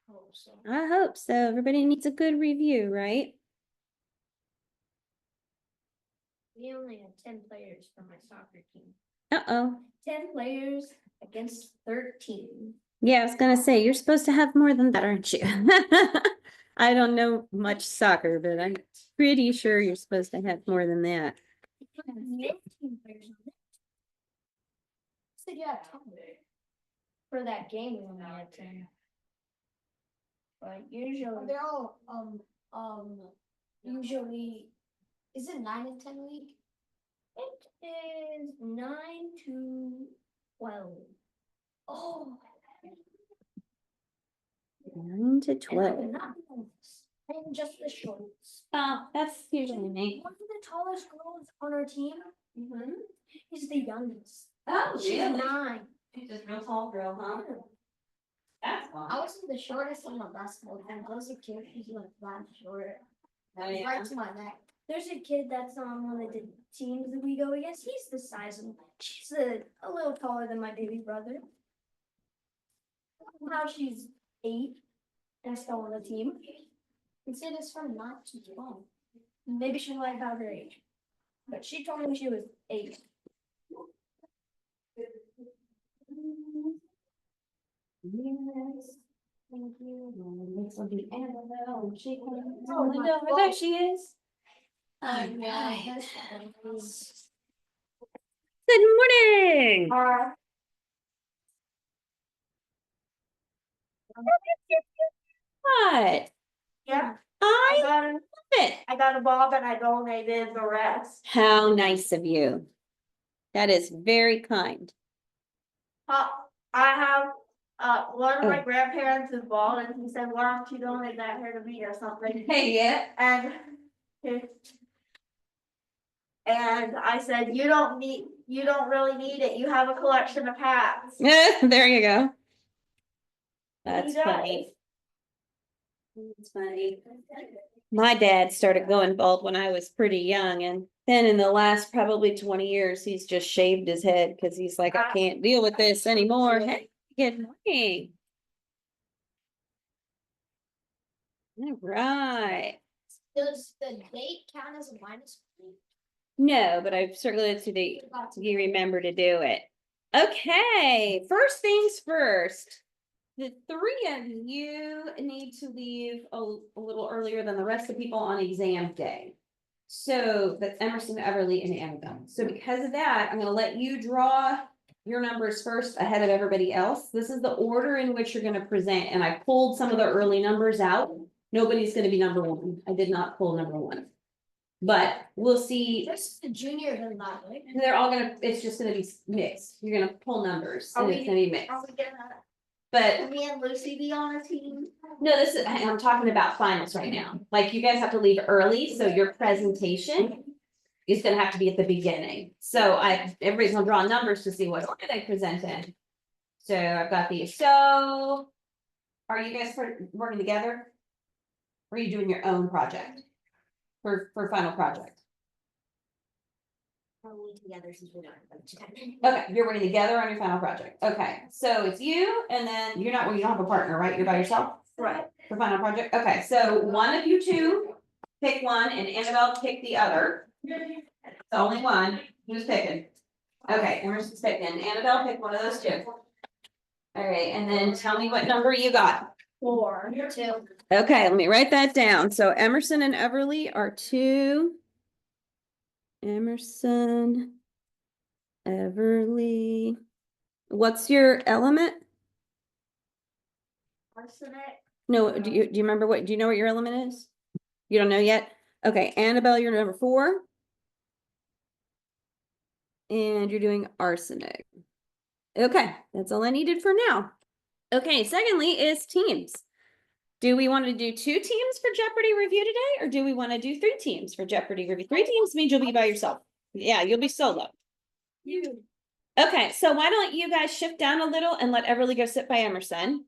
Hope so. I hope so. Everybody needs a good review, right? We only had 10 players for my soccer team. Uh-oh. 10 players against 13. Yeah, I was gonna say, you're supposed to have more than that, aren't you? I don't know much soccer, but I'm pretty sure you're supposed to have more than that. 15 players on it. So yeah, 10. For that game, we only had 10. But usually They're all usually is it 9 and 10 league? it is 9 to 12. Oh, 9 to And 12. not and just the shorts. Oh, that's usually me. One of the tallest girls on our team is the youngest. Oh, She's 9. She's just real tall girl, huh? That's I was the shortest on the basketball team. Those are kids who's like that short. Oh, yeah. Right to my neck. There's a kid that's on one of the teams that we go against. He's the size of she's a little taller than my baby brother. Now she's 8 and still on the team. It's it is from not too long. Maybe she lied about her age. But she told me she was 8. Yes. Thank you. This will be Annabelle. She comes. Oh, my Linda, God. there she is. Oh, yeah. yeah. Good morning. What? Yeah, I got love it. I got a ball and I donated the rest. How nice of you. That is very kind. I have one of my Oh. grandparents is bald and he said, why don't you donate that hair to me or something? Hey, yeah. And I said, you don't really need it. You have a collection of hats. There you go. That's He does. funny. That's funny. My dad started going bald when I was pretty young, and then in the last probably 20 years, he's just shaved his head because he's like, I can't deal with this anymore. Hey, good morning. All right. Does the date count as a minus? No, but I've circulated to the, you remember to do it. Okay, first things first. The 3 of you need to leave a little earlier than the rest of the people on exam day. So that's Emerson, Everly, and Annabelle. So because of that, I'm gonna let you draw your numbers first ahead of everybody else. This is the order in which you're gonna present, and I pulled some of the early numbers out. Nobody's gonna be number 1. I did not pull number 1. But we'll see. Just the juniors and that, right? They're all gonna, it's just gonna be mixed. You're gonna pull numbers and Are it's we- gonna be mixed. Are we gonna But me and Lucy be on a team? no, this is, I'm talking about finals right now. Like you guys have to leave early, so your presentation is gonna have to be at the beginning. So everybody's gonna draw numbers to see what order they present in. So I've got these. So are you guys working together? Or are you doing your own project for final project? Probably together since we don't have time. Okay, you're working together on your final project. Okay, so it's you and then you don't have a partner, right? You're by yourself? Right. For final project? Okay, so one of you two pick one and Annabelle pick the other. The only one. Who's picking? Okay, Emerson's picking. Annabelle pick one of those 2. All right, and then tell me what number you got. 4. 2. Okay, let me write that down. So Emerson and Everly are 2. Emerson, Everly. What's your element? Arsenic. No, do you remember do you know what your element is? You don't know yet? Okay, Annabelle, you're number 4. And you're doing arsenic. Okay, that's all I needed for now. Okay, secondly is teams. Do we want to do 2 teams for Jeopardy review today, or do we want to do 3 teams for Jeopardy review? 3 teams means you'll be by yourself. Yeah, you'll be solo. Okay, so why don't you guys shift down a little and let Everly go sit by Emerson.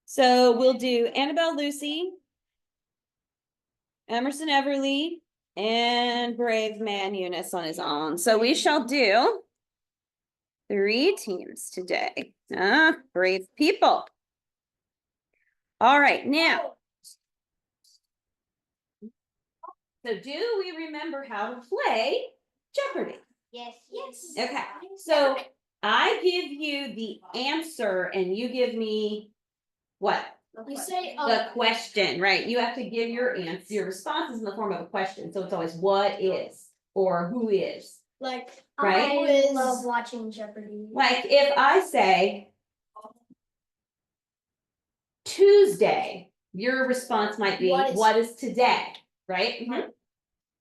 So we'll do Annabelle, Lucy, Emerson, Everly, and Brave Man Eunice on his own. So we shall do 3 teams today. Brave people. All right, now. So do we remember how to play Jeopardy? Yes. Yes. Okay, so I give you the answer and you give me what? You say, The question, right? You have to give your answer. Your response is in the form of a question. So it's always what is or who is. like, Right? I love watching Jeopardy. Like if I say Tuesday, your response might be, what is today? Right?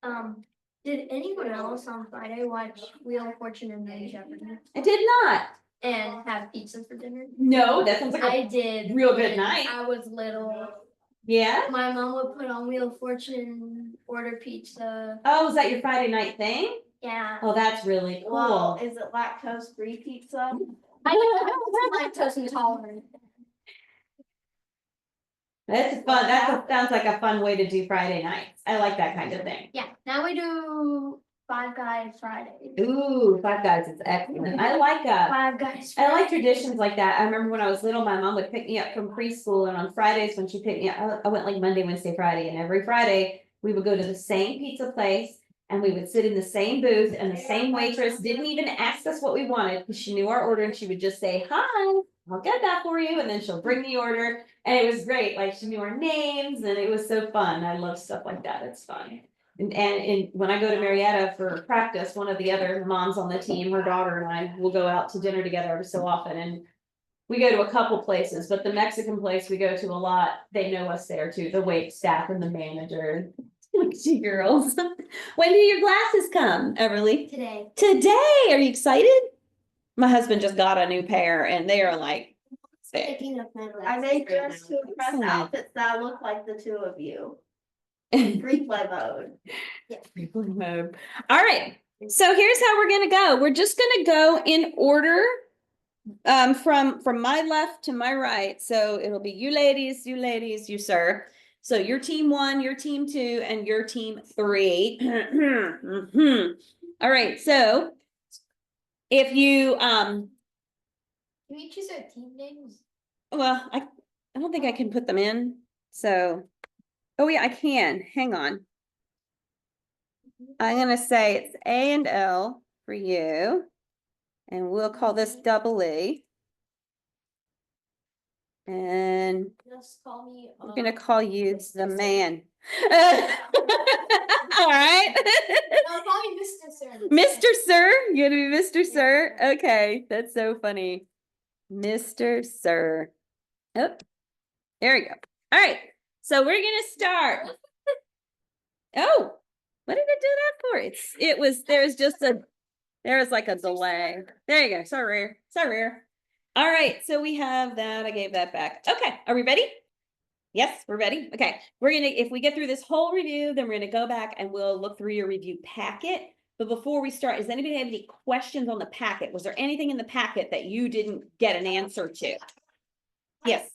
Mhm. Did anyone else on Friday watch Wheel of Fortune and then Jeopardy I did not. and have pizza for dinner? No, that sounds like I a did. real good when night. I was little. Yeah. My mom would put on Wheel of Fortune, order pizza. Oh, is that your Friday night thing? Yeah. Oh, that's really cool. Well, is it lactose-free pizza? I lactose intolerant. That's fun. Sounds like a fun way to do Friday nights. I like that kind of thing. Yeah, now we do Five Guys Friday. Ooh, Five Guys is excellent. I like Five Guys. I like traditions like that. I remember when I was little, my mom would pick me up from preschool, and on Fridays when she picked me up, I went like Monday, Wednesday, Friday, and every Friday we would go to the same pizza place and we would sit in the same booth, and the same waitress didn't even ask us what we wanted because she knew our order, and she would just say, "Hi, I'll get that for you," and then she'll bring the order, and it was great. Like she knew our names, and it was so fun. I love stuff like that. It's fun. And when I go to Marietta for practice, one of the other moms on the team, her daughter and I will go out to dinner together every so often, and we go to a couple places, but the Mexican place we go to a lot, they know us there too, the wait staff and the manager. Two girls. When do your glasses come, Everly? Today. Today, are you excited? My husband just got a new pair and they are like sick. Picking up my I made dress to impress Excellent. outfits that look like the two of you. Replay mode. All right, so here's how we're gonna go. We're just gonna go in order from my left to my right. So it'll be you ladies, you sir. So your team 1, your team 2, and your team 3. All right, so if you Can we choose our team names? well, I don't think I can put them in. So oh yeah, I can. Hang on. I'm gonna say it's A and L for you. And we'll call this double E. And Just call me. we're gonna call you the man. All right. No, call me Mr. Sir. Mr. Sir, you're gonna be Mr. Sir? Okay, that's so funny. Mr. Sir. Oh, there we go. All right, so we're gonna start. Oh, what did it do that for? There was like a delay. There you go. Sorry. All right, so we have that. I gave that back. Okay, are we ready? Yes, we're ready. Okay, if we get through this whole review, then we're gonna go back and we'll look through your review packet. But before we start, does anybody have any questions on the packet? Was there anything in the packet that you didn't get an answer to? Yes.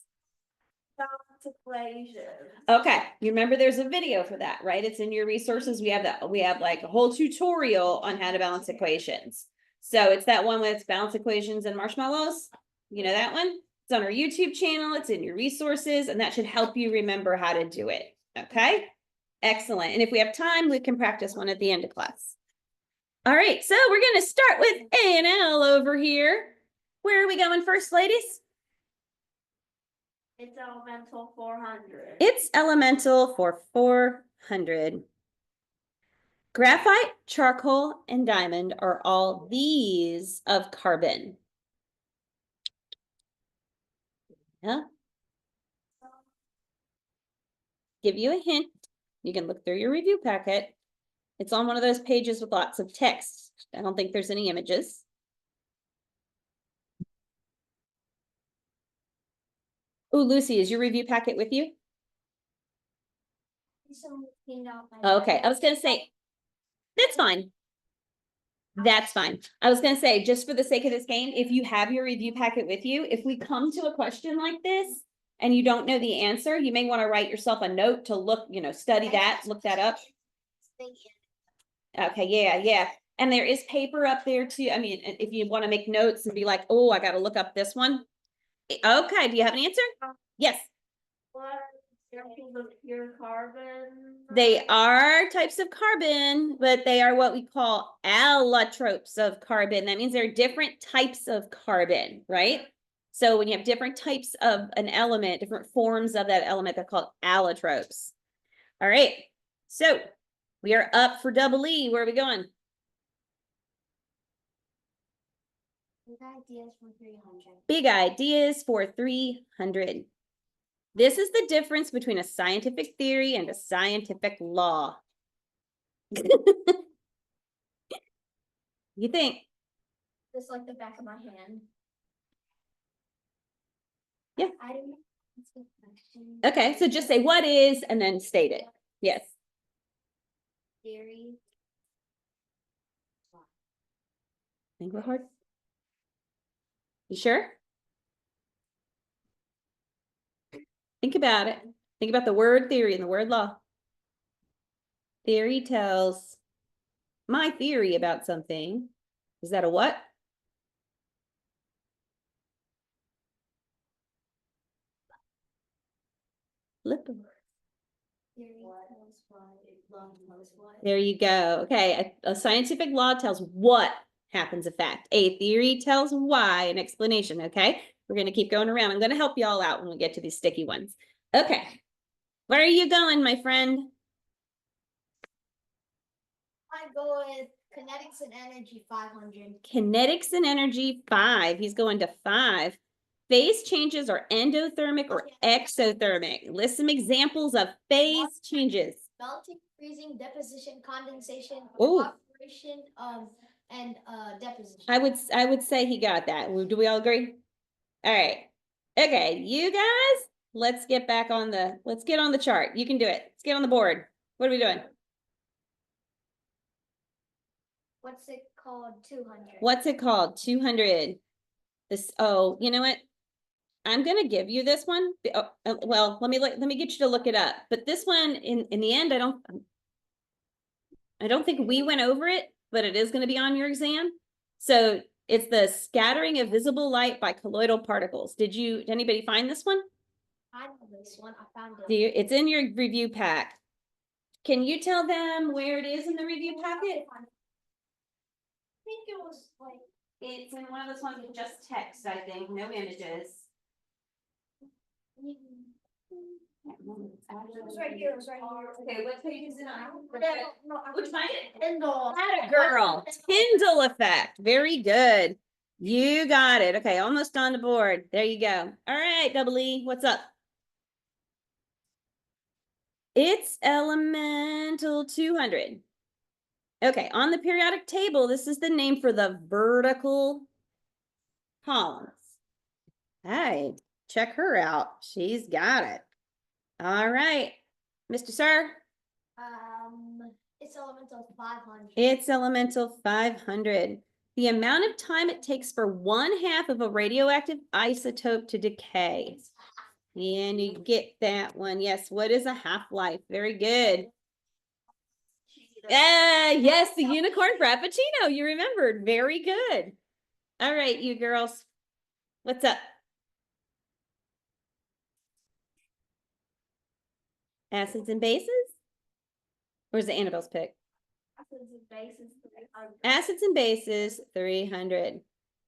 Balance equations. Okay, you remember there's a video for that, right? It's in your resources. We have like a whole tutorial on how to balance equations. So it's that one with balance equations and marshmallows. You know that one? It's on our YouTube channel. It's in your resources, and that should help you remember how to do it. Okay, excellent. And if we have time, we can practice one at the end of class. All right, so we're going to start with A and L over here. Where are we going first, ladies? It's elemental 400. It's elemental for 400. Graphite, charcoal, and diamond are all these of carbon. Yeah. Give you a hint. You can look through your review packet. It's on one of those pages with lots of text. I don't think there's any images. Oh, Lucy, is your review packet with you? Okay, I was gonna say, that's fine. That's fine. I was gonna say, just for the sake of this game, if you have your review packet with you, if we come to a question like this and you don't know the answer, you may want to write yourself a note to look, study that, look that up. Okay, yeah. And there is paper up there too. I mean, if you want to make notes and be like, oh, I got to look up this one. Okay, do you have an answer? Yes. What examples of pure carbon? They are types of carbon, but they are what we call allotropes of carbon. That means there are different types of carbon, right? So when you have different types of an element, different forms of that element, they're called allotropes. All right, so we are up for double E. Where are we going? Big ideas for 300. Big ideas for 300. This is the difference between a scientific theory and a scientific law. You think? Just like the back of my hand. Yeah. I don't know. That's a question. Okay, so just say what is and then state it. Yes. Theory. Think real hard. You sure? Think about it. Think about the word theory and the word law. Theory tells my theory about something. Is that a what? Flip. Theory tells why, law tells why. There you go. Okay, a scientific law tells what happens a fact. A theory tells why, an explanation, okay? We're going to keep going around. I'm going to help you all out when we get to these sticky ones. Okay. Where are you going, my friend? I go with kinetics and energy 500. Kinetics and energy 5. He's going to 5. Phase changes are endothermic or exothermic. List some examples of phase changes. Melting, freezing, deposition, condensation, Ooh. evaporation, and deposition. I would say he got that. Do we all agree? All right. Okay, you guys, let's get on the chart. You can do it. Let's get on the board. What are we doing? What's it called? 200. What's it called? 200. This, oh, you know what? I'm gonna give you this one. Well, let me get you to look it up. But this one, in the end, I don't think we went over it, but it is gonna be on your exam. So it's the scattering of visible light by colloidal particles. Did anybody find this one? I know this one. I found it. It's in your review pack. Can you tell them where it is in the review packet? I think it was like It's in one of those ones with just text, I think, no images. it was right here. It was right here. Okay, what page is it on? No, Which find it? Tyndall. Atta girl. Tyndall effect. Very good. You got it. Okay, almost on the board. There you go. All right, double E, what's up? It's elemental 200. Okay, on the periodic table, this is the name for the vertical columns. Hey, check her out. She's got it. All right, Mr. Sir. It's elemental 500. It's elemental 500. The amount of time it takes for 1/2 of a radioactive isotope to decay. And you get that one. Yes, what is a half-life? Very good. Yes, the unicorn frappuccino. You remembered. Very good. All right, you girls. What's up? Acids and bases? Or is it Annabelle's pick? Acids and bases 300. Acids and bases, 300.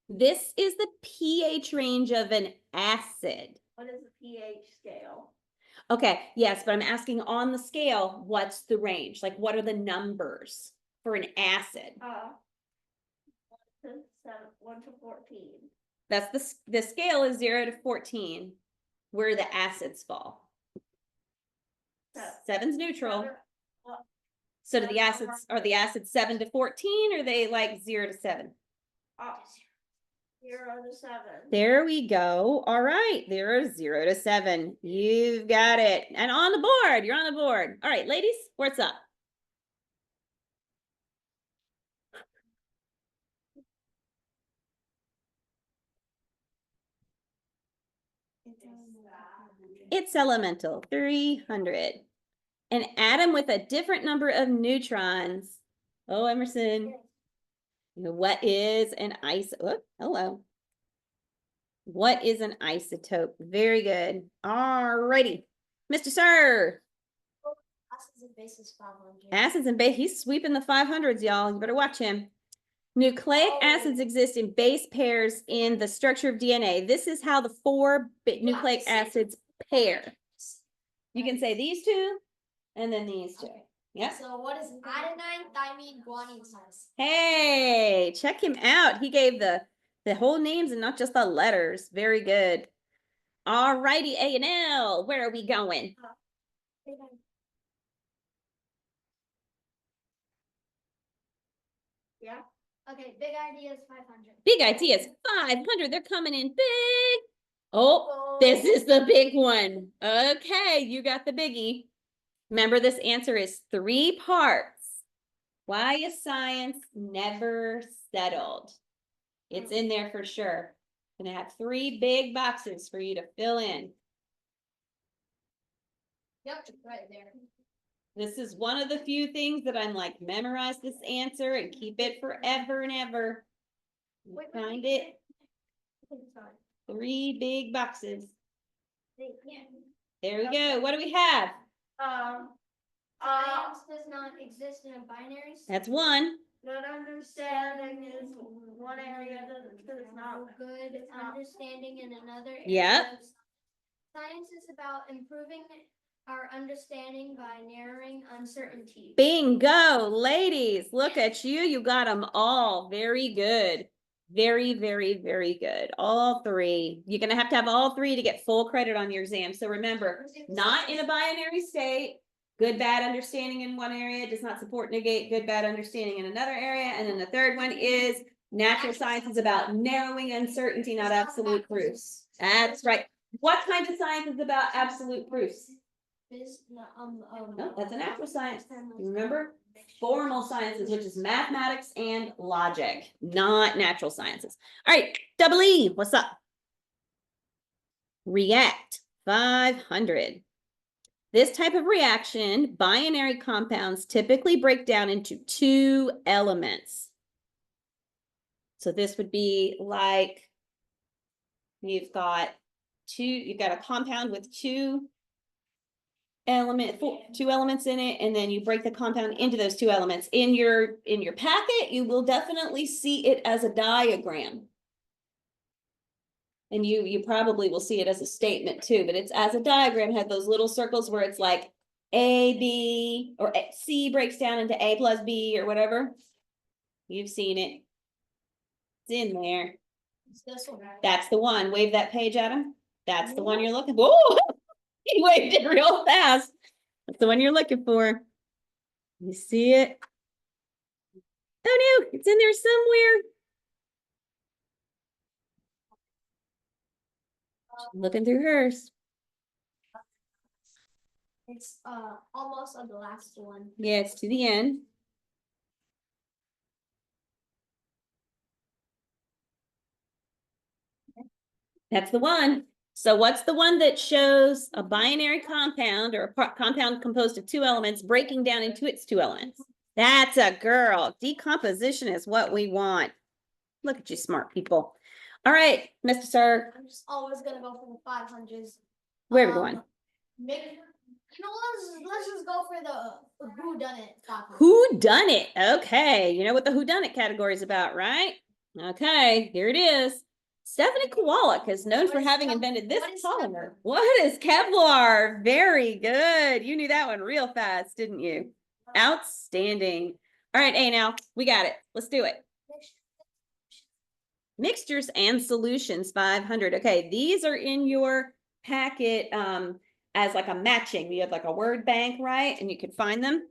This is the pH range of an acid. What is the pH scale? Okay, yes, but I'm asking on the scale, what's the range? Like, what are the numbers for an acid? 1 to 14. That's the scale is 0 to 14, where the acids fall. 7's neutral. So do the acids, are the acids 7 to 14, or are they like 0 to 7? 0 to 7. There we go. All right, there are 0 to 7. You've got it. And on the board, you're on the board. All right, ladies, what's up? It's elemental, 300. An atom with a different number of neutrons. Oh, Emerson. What is an isotope? Hello. What is an isotope? Very good. All righty. Mr. Sir. Acids and bases 500. Acids and base, he's sweeping the 500s, y'all. You better watch him. Nucleic acids exist in base pairs in the structure of DNA. This is how the four nucleic acids pair. You can say these two and then these two. Yep. So what is adenine, thymine, guanine size? Hey, check him out. He gave the whole names and not just the letters. Very good. All righty, A&L. Where are we going? Yeah. Okay, big idea is 500. Big ideas, 500. They're coming in big. Oh, this is the big one. Okay, you got the biggie. Remember, this answer is 3 parts. Why is science never settled? It's in there for sure. Gonna have 3 big boxes for you to fill in. Yep, right there. This is one of the few things that I'm like, memorize this answer and keep it forever and ever. Find it. 3 big boxes. There we go. What do we have? Science does not exist in a binary state. That's 1. Good understanding is one area that is not Good understanding in another area. Yep. Science is about improving our understanding by narrowing uncertainty. Bingo, ladies. Look at you. You got them all. Very good. Very, very, very good. All 3. You're going to have all 3 to get full credit on your exam. So remember, not in a binary state. Good, bad understanding in one area does not support, negate good, bad understanding in another area. And then the third one is natural science is about narrowing uncertainty, not absolute proofs. That's right. What kind of science is about absolute proofs? No, that's a natural science. Remember? Formal sciences, which is mathematics and logic, not natural sciences. All right, Double E, what's up? React, 500. This type of reaction, binary compounds typically break down into 2 elements. So this would be like you've got a compound with 2 elements in it, and then you break the compound into those 2 elements. In your packet, you will definitely see it as a diagram. And you probably will see it as a statement too, but it's as a diagram, had those little circles where it's like A, B, or C breaks down into A plus B or whatever. You've seen it. It's in there. That's the one. Wave that page at him. That's the one you're looking for. Whoa! He waved it real fast. That's the one you're looking for. You see it? Oh no, it's in there somewhere. Looking through hers. It's almost on the last one. Yeah, it's to the end. That's the one. So what's the one that shows a binary compound or a compound composed of 2 elements breaking down into its 2 elements? That's a girl. Decomposition is what we want. Look at you smart people. All right, Mr. Sir. I'm just always gonna go for the 500s. Where are we going? Let's just go for the who done it. Who done it? Okay, you know what the who done it category is about, right? Okay, here it is. Stephanie Kowalik is known for having invented this polymer. What is Kevlar? Very good. You knew that one real fast, didn't you? Outstanding. All right, now we got it. Let's do it. Mixtures and solutions, 500. Okay, these are in your packet as like a matching. You have like a word bank, right? And you can find them.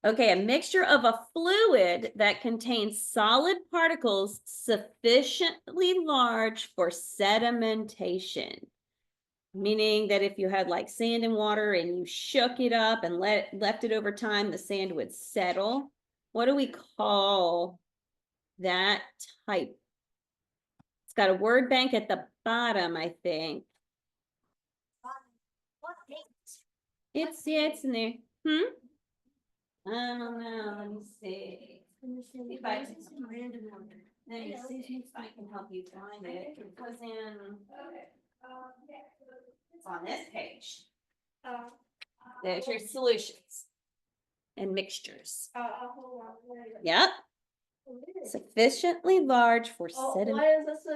Okay, a mixture of a fluid that contains solid particles sufficiently large for sedimentation. Meaning that if you had like sand and water and you shook it up and left it over time, the sand would settle. What do we call that type? It's got a word bank at the bottom, I think. It's in there. I don't know. Let me see. If I can, let me see if I can help you find it. It was in. It's on this page. There's your solutions and mixtures. Hold on. Yep, sufficiently large for Oh, sediment. what is this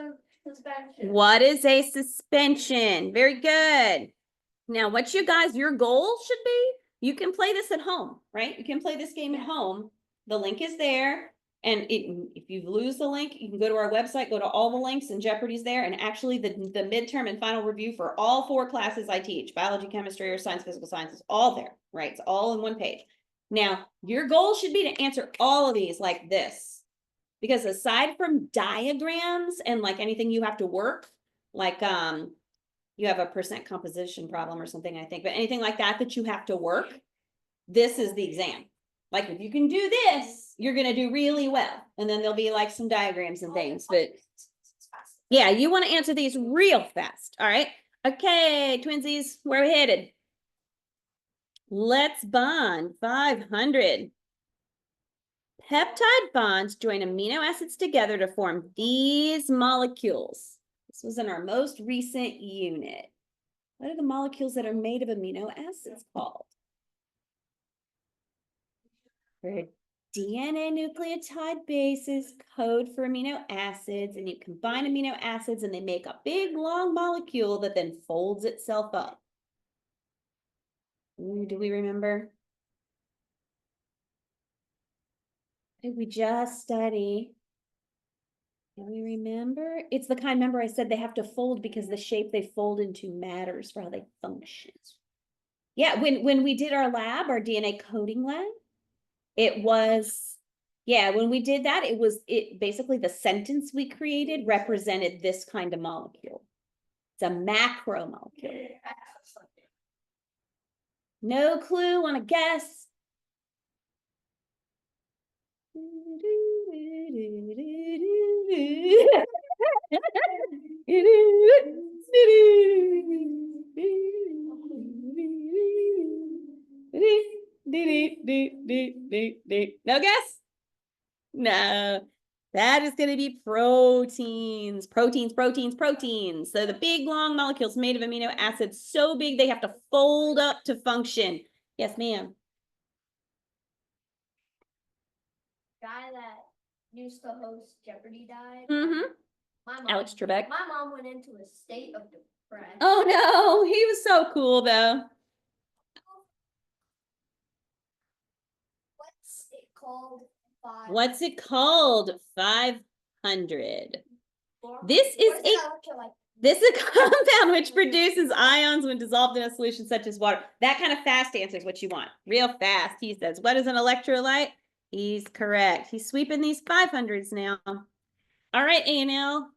suspension? What is a suspension? Very good. Now, what you guys, your goal should be, you can play this at home, right? You can play this game at home. The link is there. And if you lose the link, you can go to our website, go to all the links, and Jeopardy's there. And actually the midterm and final review for all 4 classes I teach, biology, chemistry, or science, physical science, is all there, right? It's all in one page. Now, your goal should be to answer all of these like this. Because aside from diagrams and like anything you have to work, like you have a percent composition problem or something, I think, but anything like that that you have to work, this is the exam. Like if you can do this, you're gonna do really well. And then there'll be like some diagrams and things, but yeah, you want to answer these real fast. All right. Okay, twinsies, where are we headed? Let's bond 500. Peptide bonds join amino acids together to form these molecules. This was in our most recent unit. What are the molecules that are made of amino acids called? For DNA nucleotide bases code for amino acids, and you combine amino acids and they make a big long molecule that then folds itself up. Ooh, do we remember? Did we just study? Can we remember? It's the kind, remember I said they have to fold because the shape they fold into matters for how they function. Yeah, when we did our lab, our DNA coding lab, it was, yeah, when we did that, it basically the sentence we created represented this kind of molecule. It's a macro molecule. No clue, want to guess? No guess? No, that is going to be proteins. So the big long molecules made of amino acids, so big they have to fold up to function. Yes, ma'am. Guy that used to host Jeopardy died. Mm-hmm. My mom, Alex Trebek. My mom went into a state of depression. Oh no, he was so cool though. What's it called? What's it called? 500. This is a compound which produces ions when dissolved in a solution such as water. That kind of fast answer is what you want. Real fast, he says. What is an electrolyte? He's correct. He's sweeping these 500s now. All right, A&L.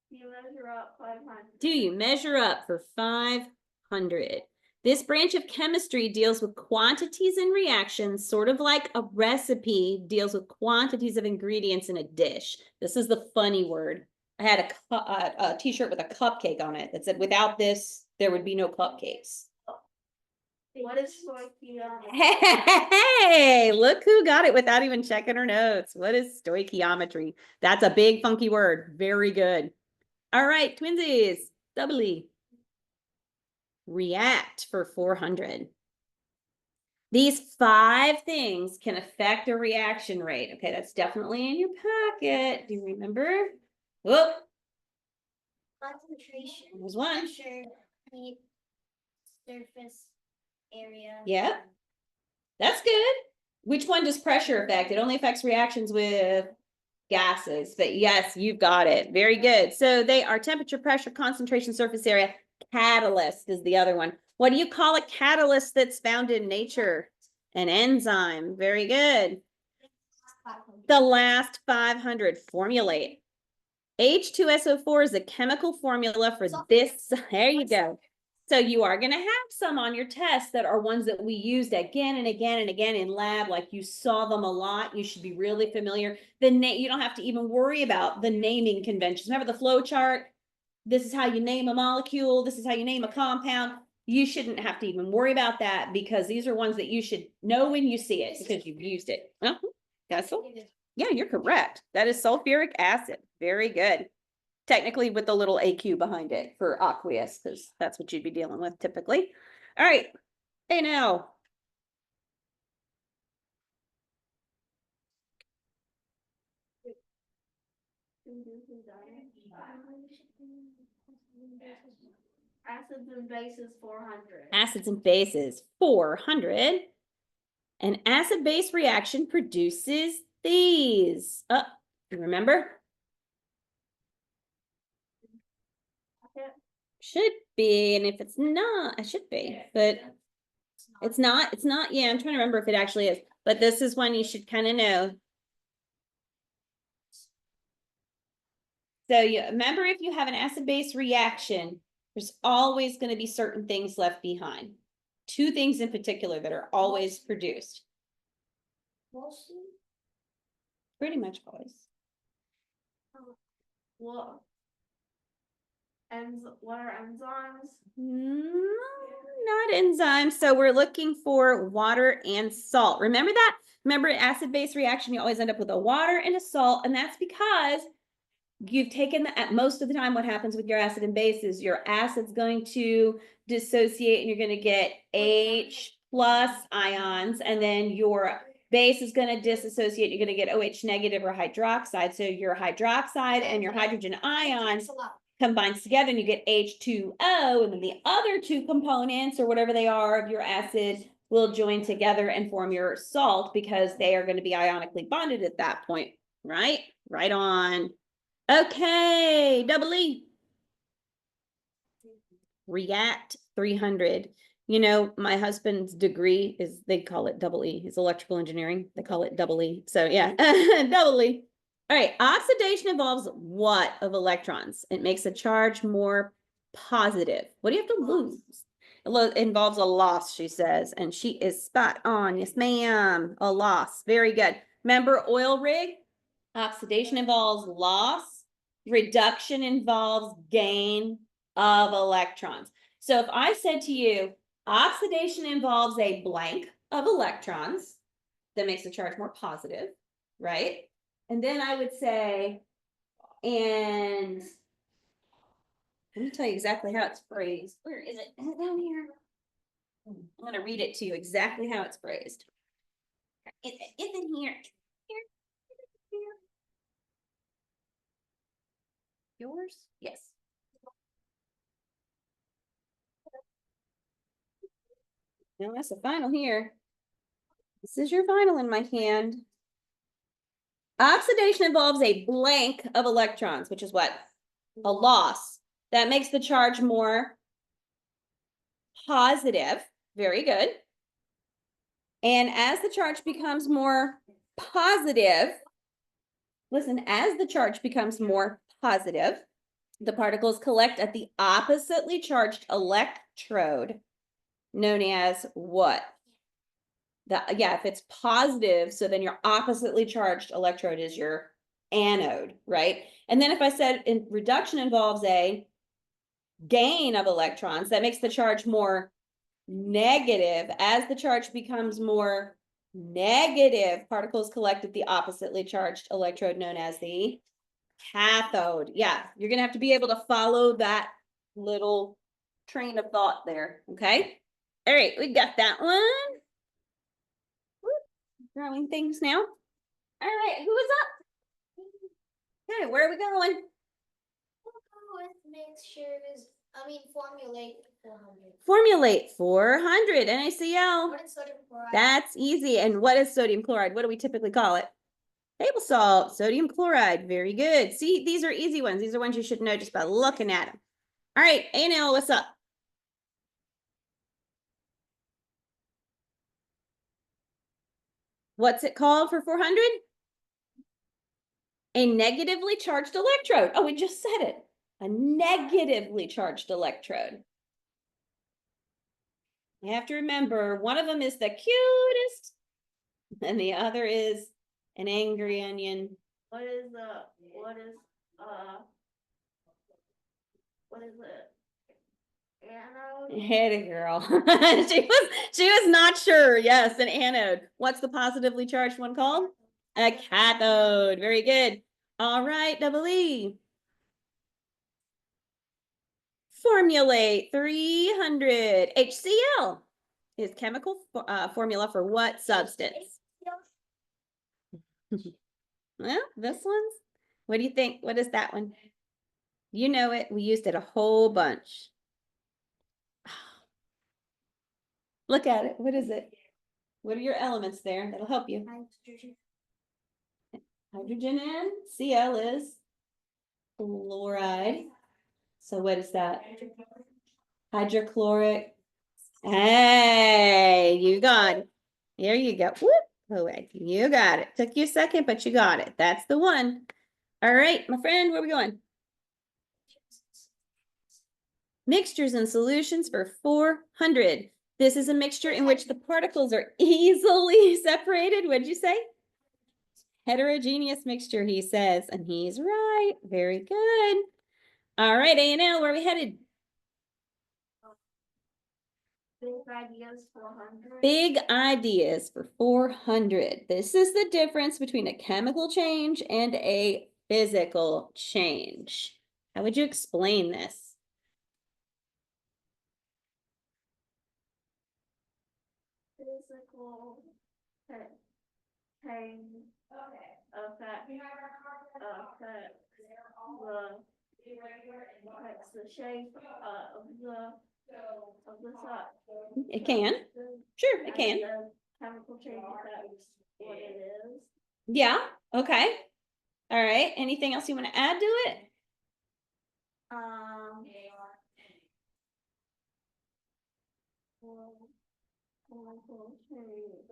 You measure up 500. Do you measure up for 500? This branch of chemistry deals with quantities and reactions, sort of like a recipe deals with quantities of ingredients in a dish. This is the funny word. I had a t-shirt with a cupcake on it that said, without this, there would be no cupcakes. What is stoichiometry? Hey, look who got it without even checking her notes. What is stoichiometry? That's a big funky word. Very good. All right, twinsies, doubly. React for 400. These 5 things can affect a reaction rate. Okay, that's definitely in your packet. Do you remember? Whoop. Concentration. There's one. Pressure, heat, surface area. Yeah. That's good. Which one does pressure affect? It only affects reactions with gases, but yes, you've got it. Very good. So they are temperature, pressure, concentration, surface area. Catalyst is the other one. What do you call a catalyst that's found in nature? An enzyme. Very good. The last 500. Formulate. H2SO4 is a chemical formula for this. There you go. So you are going to have some on your test that are ones that we used again and again and again in lab, like you saw them a lot. You should be really familiar. You don't have to even worry about the naming conventions. Remember the flow chart? This is how you name a molecule. This is how you name a compound. You shouldn't have to even worry about that because these are ones that you should know when you see it because you've used it. Castle? Yeah, you're correct. That is sulfuric acid. Very good. Technically with the little AQ behind it for aqueous, because that's what you'd be dealing with typically. All right. Hey now. Acids and bases 400. Acids and bases, 400. An acid-base reaction produces these. You remember? Should be, and if it's not, it should be, but it's not, yeah, I'm trying to remember if it actually is, but this is one you should kind of know. So you remember, if you have an acid-base reaction, there's always going to be certain things left behind. Two things in particular that are always produced. Mostly. Pretty much always. What? What are enzymes? No, not enzymes. So we're looking for water and salt. Remember that? Remember, acid-base reaction, you always end up with a water and a salt, and that's because you've taken at most of the time what happens with your acid and base is your acid's going to dissociate and you're going to get H plus ions, and then your base is going to disassociate, you're going to get OH negative or hydroxide. So your hydroxide and your hydrogen ions combines together and you get H2O, and then the other two components or whatever they are of your acid will join together and form your salt, because they are going to be ionically bonded at that point, right? Right on. Okay, double E. React 300. You know, my husband's degree is, they call it double E. It's electrical engineering. They call it double E. So yeah, double E. All right, oxidation involves what of electrons? It makes a charge more positive. What do you have to lose? It involves a loss, she says, and she is spot on. Yes, ma'am. A loss. Very good. Remember oil rig? Oxidation involves loss. Reduction involves gain of electrons. So if I said to you, oxidation involves a blank of electrons, that makes the charge more positive, right? And then I would say, and let me tell you exactly how it's phrased. Where is it? Is it down here? I'm going to read it to you exactly how it's phrased. It's in here. Here. Yours? Yes. Now that's the final here. This is your final in my hand. Oxidation involves a blank of electrons, which is what? A loss. That makes the charge more positive. Very good. And as the charge becomes more positive, listen, as the charge becomes more positive, the particles collect at the oppositely charged electrode, known as what? Yeah, if it's positive, so then your oppositely charged electrode is your anode, right? And then if I said reduction involves a gain of electrons, that makes the charge more negative. As the charge becomes more negative, particles collect at the oppositely charged electrode, known as the cathode. Yeah, you're gonna have to be able to follow that little train of thought there, okay? All right, we got that one. Throwing things now. All right, who is up? Okay, where are we going? We'll go with mixtures. Formulate 400. Formulate 400 NaCl. What is sodium chloride? That's easy. And what is sodium chloride? What do we typically call it? Table salt, sodium chloride. Very good. See, these are easy ones. These are ones you should know just by looking at them. All right, A&L, what's up? What's it called for 400? A negatively charged electrode. Oh, we just said it. A negatively charged electrode. You have to remember, one of them is the cutest, and the other is an angry onion. What is it? Anode? Hit it, girl. she was not sure. Yes, an anode. What's the positively charged one called? A cathode. Very good. All right, double E. Formulate 300. HCl is chemical formula for what substance? Well, this one's, what do you think? What is that one? You know it. We used it a whole bunch. Look at it. What is it? What are your elements there? That'll help you. Hydrogen and Cl is fluoride. So what is that? Hydrochloric. Hey, you got it. There you go. Whoop. Oh, wait. You got it. Took you a second, but you got it. That's the one. All right, my friend, where are we going? Mixtures and solutions for 400. This is a mixture in which the particles are easily separated. What'd you say? Heterogeneous mixture, he says, and he's right. Very good. All right, A&L, where are we headed? Big ideas for 100. Big ideas for 400. This is the difference between a chemical change and a physical change. How would you explain this? Physical change affects the shape of the side. It can. Sure, it And can. the chemical change affects what it is. Yeah, okay. All right, anything else you want to add to it? Chemical change.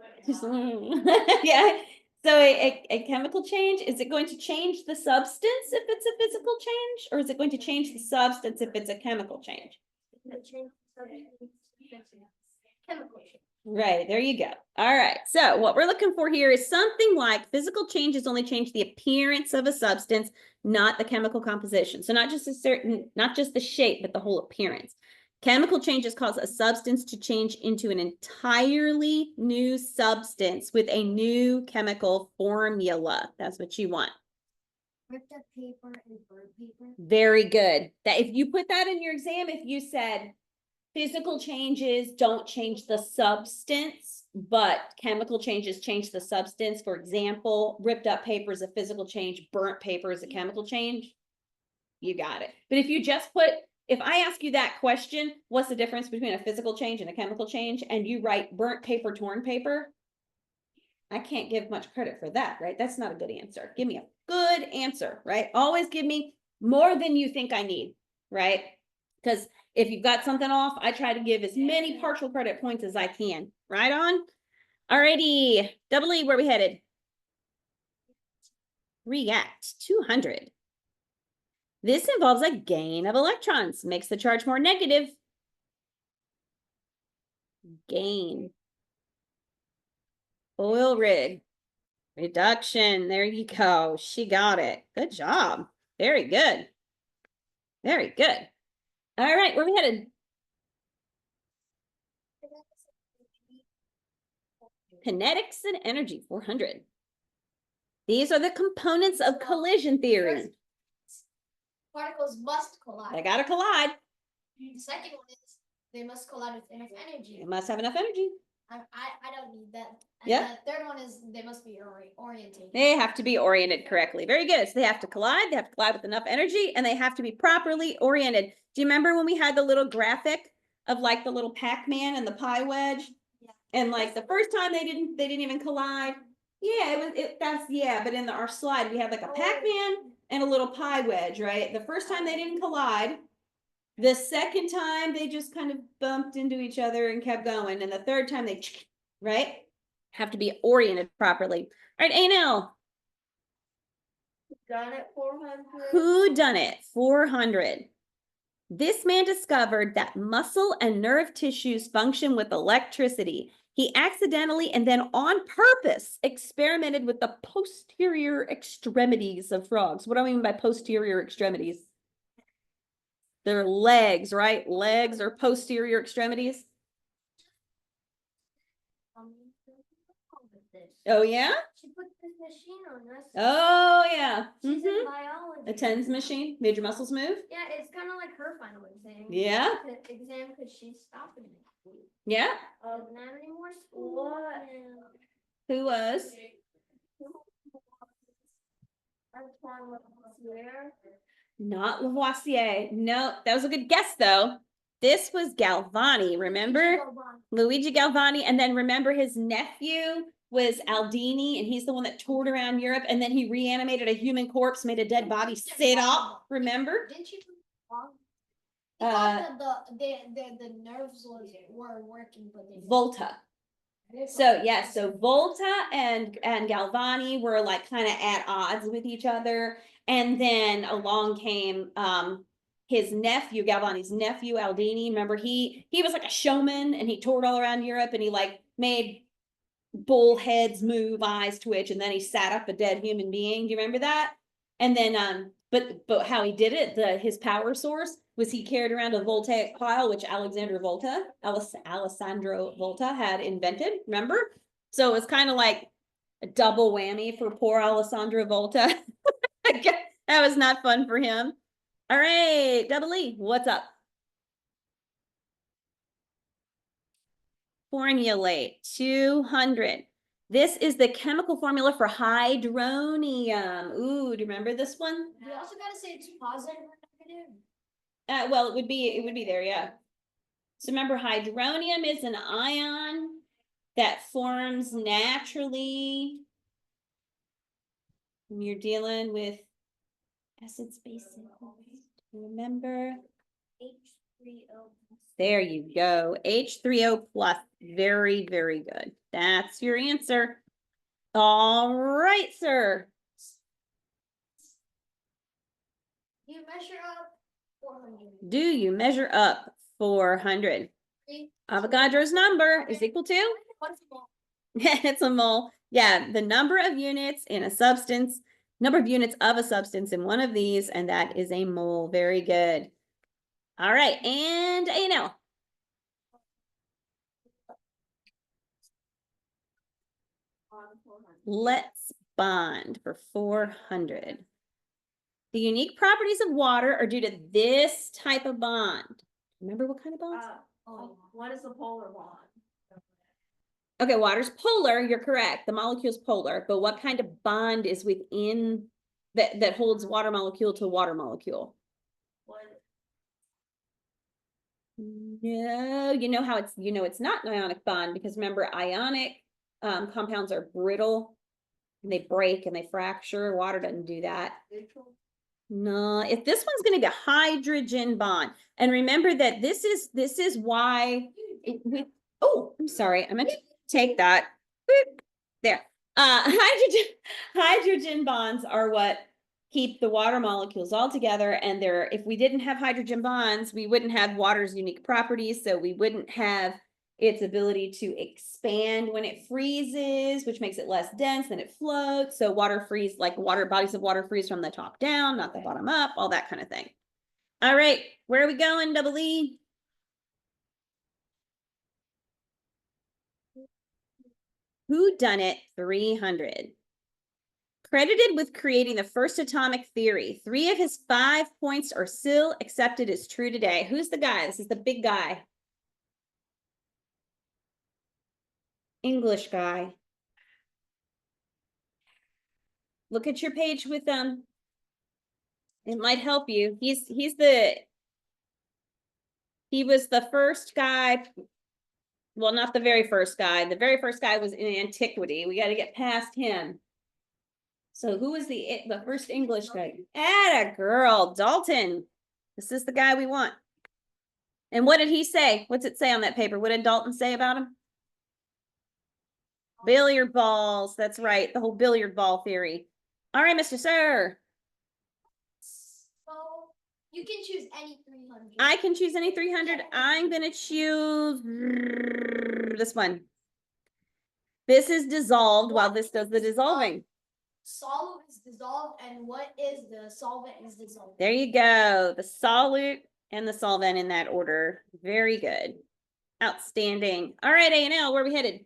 Yeah. So a chemical change, is it going to change the substance if it's a physical change, or is it going to change the substance if it's a chemical change? Chemical change. Right, there you go. All right, so what we're looking for here is something like physical changes only change the appearance of a substance, not the chemical composition. So not just the shape, but the whole appearance. Chemical changes cause a substance to change into an entirely new substance with a new chemical formula. That's what you want. Ripped up paper and burnt paper. Very good. That if you put that in your exam, if you said physical changes don't change the substance, but chemical changes change the substance. For example, ripped up paper is a physical change, burnt paper is a chemical change. You got it. But if you just put, if I ask you that question, what's the difference between a physical change and a chemical change? And you write burnt paper, torn paper, I can't give much credit for that, right? That's not a good answer. Give me a good answer, right? Always give me more than you think I need, right? Because if you've got something off, I try to give as many partial credit points as I can. Right on? Alrighty. Double E, where we headed? React 200. This involves a gain of electrons, makes the charge more negative. Gain. Oil rig. Reduction. There you go. She got it. Good job. Very good. Very good. All right, where we headed? Kinetics and energy, 400. These are the components of collision theory. Particles must collide. They gotta collide. The second one is they must collide with enough energy. They must have enough energy. I don't need that. And Yeah. the third one is they must be oriented. They have to be oriented correctly. Very good. So they have to collide with enough energy, and they have to be properly oriented. Do you remember when we had the little graphic of like the little Pac-Man and the pie wedge? Yeah. And like the first time they didn't even collide. Yeah, but in our slide we had like a Pac-Man and a little pie wedge, right? The first time they didn't collide. The second time they just kind of bumped into each other and kept going. And the third time they, right? Have to be oriented properly. All right, A&L. Done it 400. Who done it? 400. This man discovered that muscle and nerve tissues function with electricity. He accidentally and then on purpose experimented with the posterior extremities of frogs. What do I mean by posterior extremities? Their legs, right? Legs or posterior extremities. Oh, yeah? She put this machine on us. Oh, yeah. She's in Mhm. biology. A TENS machine, made your muscles move? Yeah, it's kind of like her final exam. Yeah. Exam because she's stopping it. Yeah. Not anymore school. Who was? Not Lavoisier. No, that was a good guess though. This was Galvani, remember? Luigi Galvani. And then remember his nephew was Aldini, and he's the one that toured around Europe, and then he reanimated a human corpse, made a dead body sit up. Remember? Didn't you? Uh, I thought that the nerves were working, but they Volta. So yeah, so Volta and Galvani were like kind of at odds with each other, and then along came his nephew, Galvani's nephew Aldini. Remember, he was like a showman, and he toured all around Europe, and he like made bull heads move, eyes twitch, and then he sat up a dead human being. Do you remember that? And then but how he did it, his power source was he carried around a voltaic pile, which Alessandro Volta had invented, remember? So it was kind of like a double whammy for poor Alessandro Volta. That was not fun for him. All right, Double E, what's up? Formulate 200. This is the chemical formula for hydronium. Ooh, do you remember this one? You also gotta say it's positive or negative. Well, it would be there, yeah. So remember, hydronium is an ion that forms naturally when you're dealing with acids, bases. Remember? H3O. There you go. H3O plus. Very, very good. That's your answer. All right, sir. You measure up 400. Do you measure up 400? Avogadro's number is equal to? What's more? It's a mole. Yeah, the number of units in a substance, number of units of a substance in one of these, and that is a mole. Very good. All right, and A&L. Let's bond for 400. The unique properties of water are due to this type of bond. Remember what kind of bonds? What is the polar bond? Okay, water's polar, you're correct. The molecule's polar, but what kind of bond is within that holds water molecule to water molecule? What? No, it's not an ionic bond because remember, ionic compounds are brittle and they break and they fracture. Water doesn't do that. Neutral? No, if this one's going to be a hydrogen bond, and remember that this is why. Oh, I'm sorry, I meant to take that. Boop, there. Hydrogen bonds are what keep the water molecules all together, and if we didn't have hydrogen bonds, we wouldn't have water's unique properties, so we wouldn't have its ability to expand when it freezes, which makes it less dense, then it floats. So bodies of water freeze from the top down, not the bottom up, all that kind of thing. All right, where are we going, Double E? Whodunit 300. Credited with creating the first atomic theory, 3 of his 5 points are still accepted as true today. Who's the guy? This is the big guy. English guy. Look at your page with them. It might help you. He was the first guy. Well, not the very first guy. The very first guy was in antiquity. We got to get past him. So who was the first English guy? Atta girl, Dalton. This is the guy we want. And what did he say? What's it say on that paper? What did Dalton say about him? Billiard balls. That's right. The whole billiard ball theory. All right, Mr. Sir. So you can choose any 300. I can choose any 300. I'm going to choose this one. This is dissolved while this does the dissolving. Solute is dissolved, and what is the solvent is dissolved. There you go. The solute and the solvent in that order. Very good. Outstanding. All right, A&L, where are we headed?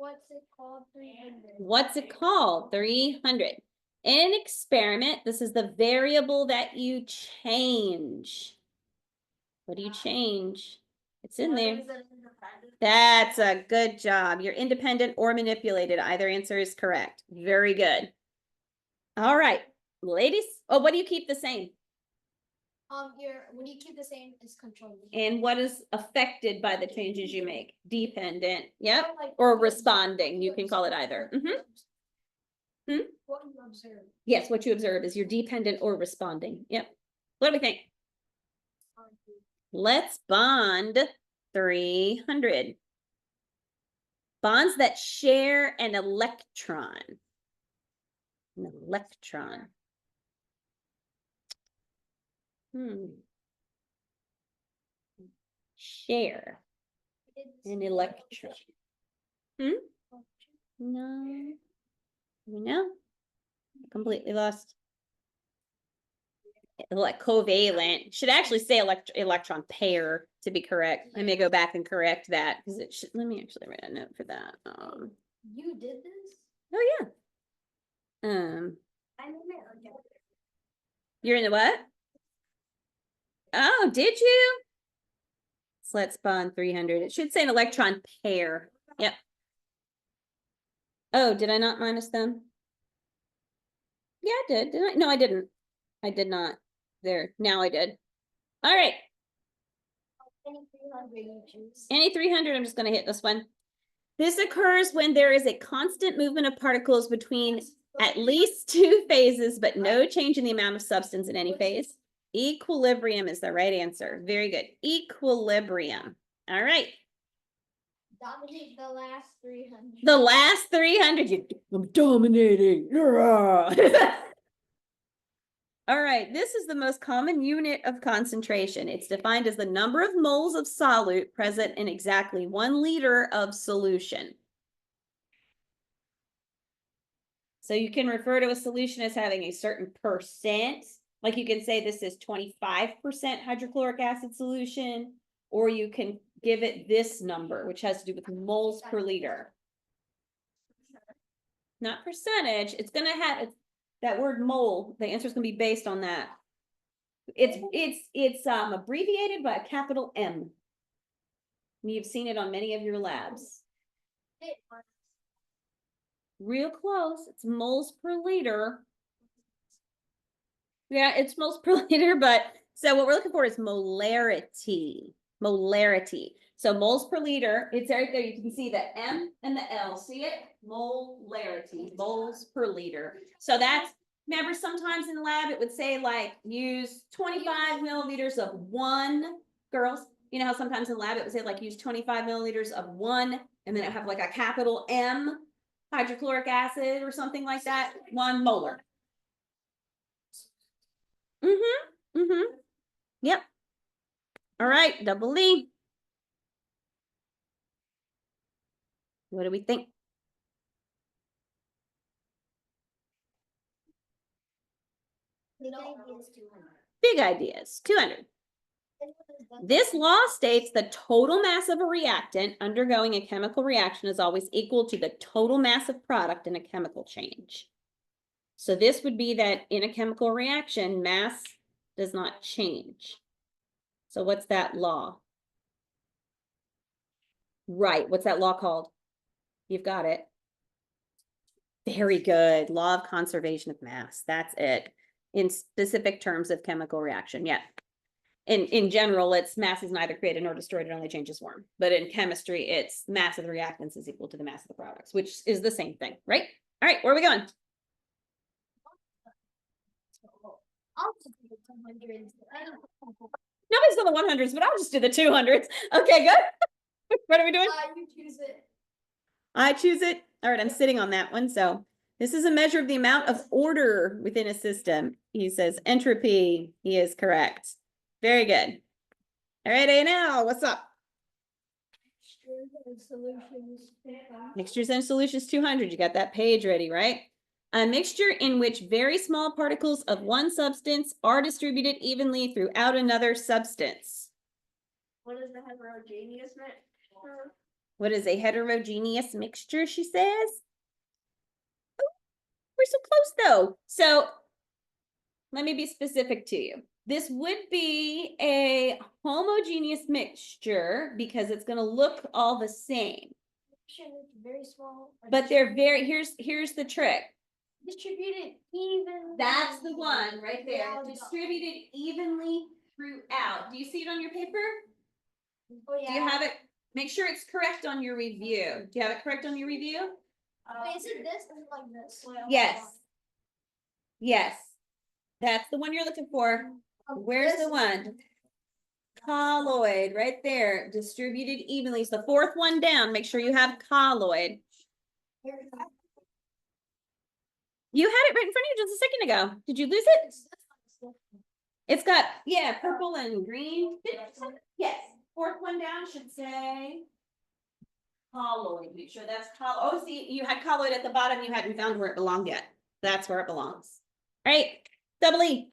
What's it called? 300. What's it called? 300. In an experiment, this is the variable that you change. What do you change? It's in there. That's a good job. You're independent or manipulated. Either answer is correct. Very good. All right, ladies. Oh, what do you keep the same? What do you keep the same is control. And what is affected by the changes you make? Dependent. Yep. Like, Or responding. You can call it either. What you observe. Yes, what you observe is you're dependent or responding. Yep. What do we think? Let's bond 300. Bonds that share an electron. An electron. Share an electron. No. No. Completely lost. Like covalent should actually say electron pair to be correct. I may go back and correct that because it should. Let me actually write a note for that. You did this? Oh yeah. I'm in there. You're in the what? Oh, did you? So let's bond 300. It should say an electron pair. Yep. Oh, did I not minus them? Yeah, I did. Did I? No, I didn't. I did not. There. Now I did. All right. Any 300 you choose. Any 300, I'm just going to hit this one. This occurs when there is a constant movement of particles between at least two phases, but no change in the amount of substance in any phase. Equilibrium is the right answer. Very good. Equilibrium. All right. Dominate the last 300. The last 300. I'm dominating. All right. This is the most common unit of concentration. It's defined as the number of moles of solute present in exactly 1 liter of solution. So you can refer to a solution as having a certain percent. Like you can say this is 25% hydrochloric acid solution, or you can give it this number, which has to do with moles per liter. Not percentage. It's going to have that word mole. The answer is going to be based on that. It's abbreviated by a capital M. You've seen it on many of your labs. Real close. It's moles per liter. Yeah, it's moles per liter, but so what we're looking for is molarity. Molarity. So moles per liter, it's right there. You can see the M and the L. See it? Molarity, moles per liter. So that's, remember sometimes in the lab it would say like use 25 milliliters of one, girls. You know how sometimes in the lab it would say like use 25 milliliters of one, and then it have like a capital M hydrochloric acid or something like that. 1 molar. Yep. All right, double E. What do we think? Big ideas, 200. This law states the total mass of a reactant undergoing a chemical reaction is always equal to the total mass of product in a chemical change. So this would be that in a chemical reaction, mass does not change. So what's that law? Right, what's that law called? You've got it. Very good. Law of conservation of mass. That's it. In specific terms of chemical reaction, yeah. In general, it's mass is neither created nor destroyed, it only changes form. But in chemistry, it's mass of the reactants is equal to the mass of the products, which is the same thing, right? All right, where are we going? Nobody's done the 100s, but I'll just do the 200s. Okay, good. What are we doing? You choose it. I choose it. All right, I'm sitting on that one. So this is a measure of the amount of order within a system. He says entropy. He is correct. Very good. All right, A&L, what's up? Mixtures and solutions 200. You got that page ready, right? A mixture in which very small particles of one substance are distributed evenly throughout another substance. What is the heterogeneous mixture? What is a heterogeneous mixture, she says? Oh, we're so close though. So let me be specific to you. This would be a homogeneous mixture because it's going to look all the same. Very small. But they're very, here's the trick. distributed even. That's the one right there. Yeah, Distributed evenly throughout. Do you see it on your paper? Oh, yeah. Do you have it? Make sure it's correct on your review. Do you have it correct on your review? Wait, is it this? Is it like this? Yes. Yes. That's the one you're looking for. Where's the one? Colloid, right there, distributed evenly. It's the fourth one down. Make sure you have colloid. You had it right in front of you just a second ago. Did you lose it? It's got, yeah, purple and green. Yes, fourth one down should say colloid. Make sure that's colloid. Oh, see, you had colloid at the bottom. You hadn't found where it belonged yet. That's where it belongs. All right, double E.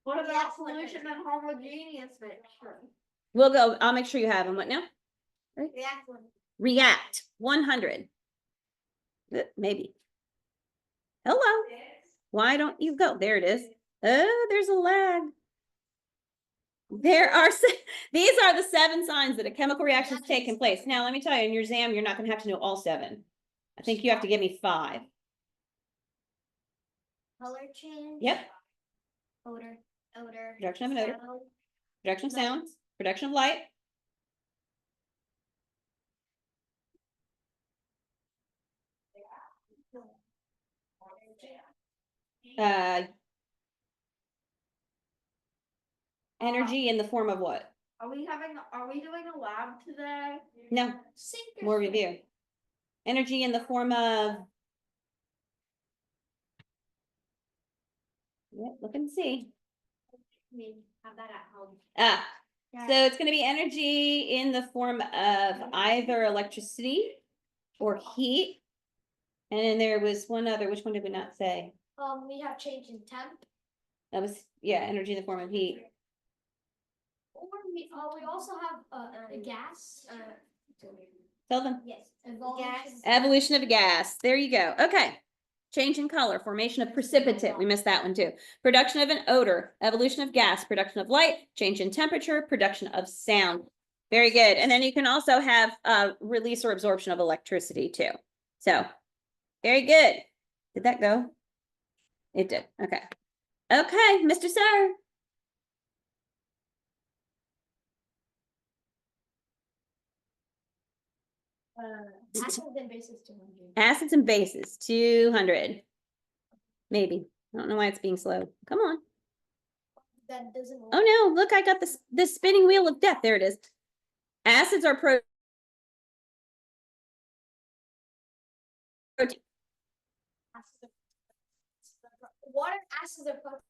What about solution and homogeneous mixture? We'll go, I'll make sure you have them. What now? Reaction. React 100. Maybe. Hello. Why don't you go? There it is. Oh, there's a lag. There are, these are the 7 signs that a chemical reaction is taking place. Now, let me tell you, in your exam, you're not going to have to know all 7. I think you have to give me 5. Color change. Yep. Odor. Production of an odor. sound, Production of sound, production of light. Energy in the form of what? Are we doing a lab today? No, more review. Energy in the form of. Yeah, look and see. Have that at home. Ah, so it's gonna be energy in the form of either electricity or heat. And then there was one other, which one did we not say? We have change in temp. That was, yeah, energy in the form of heat. Or we also have a gas. Tell them. Yes. Gas. Evolution of a gas. There you go. Okay. Change in color, formation of precipitate. We missed that one too. Production of an odor, evolution of gas, production of light, change in temperature, production of sound. Very good. And then you can also have release or absorption of electricity too. So very good. Did that go? It did. Okay. Okay, Mr. Sir. Acids and bases 200. Acids and bases, 200. Maybe. I don't know why it's being slow. Come on. That doesn't. Oh no, look, I got this spinning wheel of death. There it is. Acids are protein. Water acids are protein.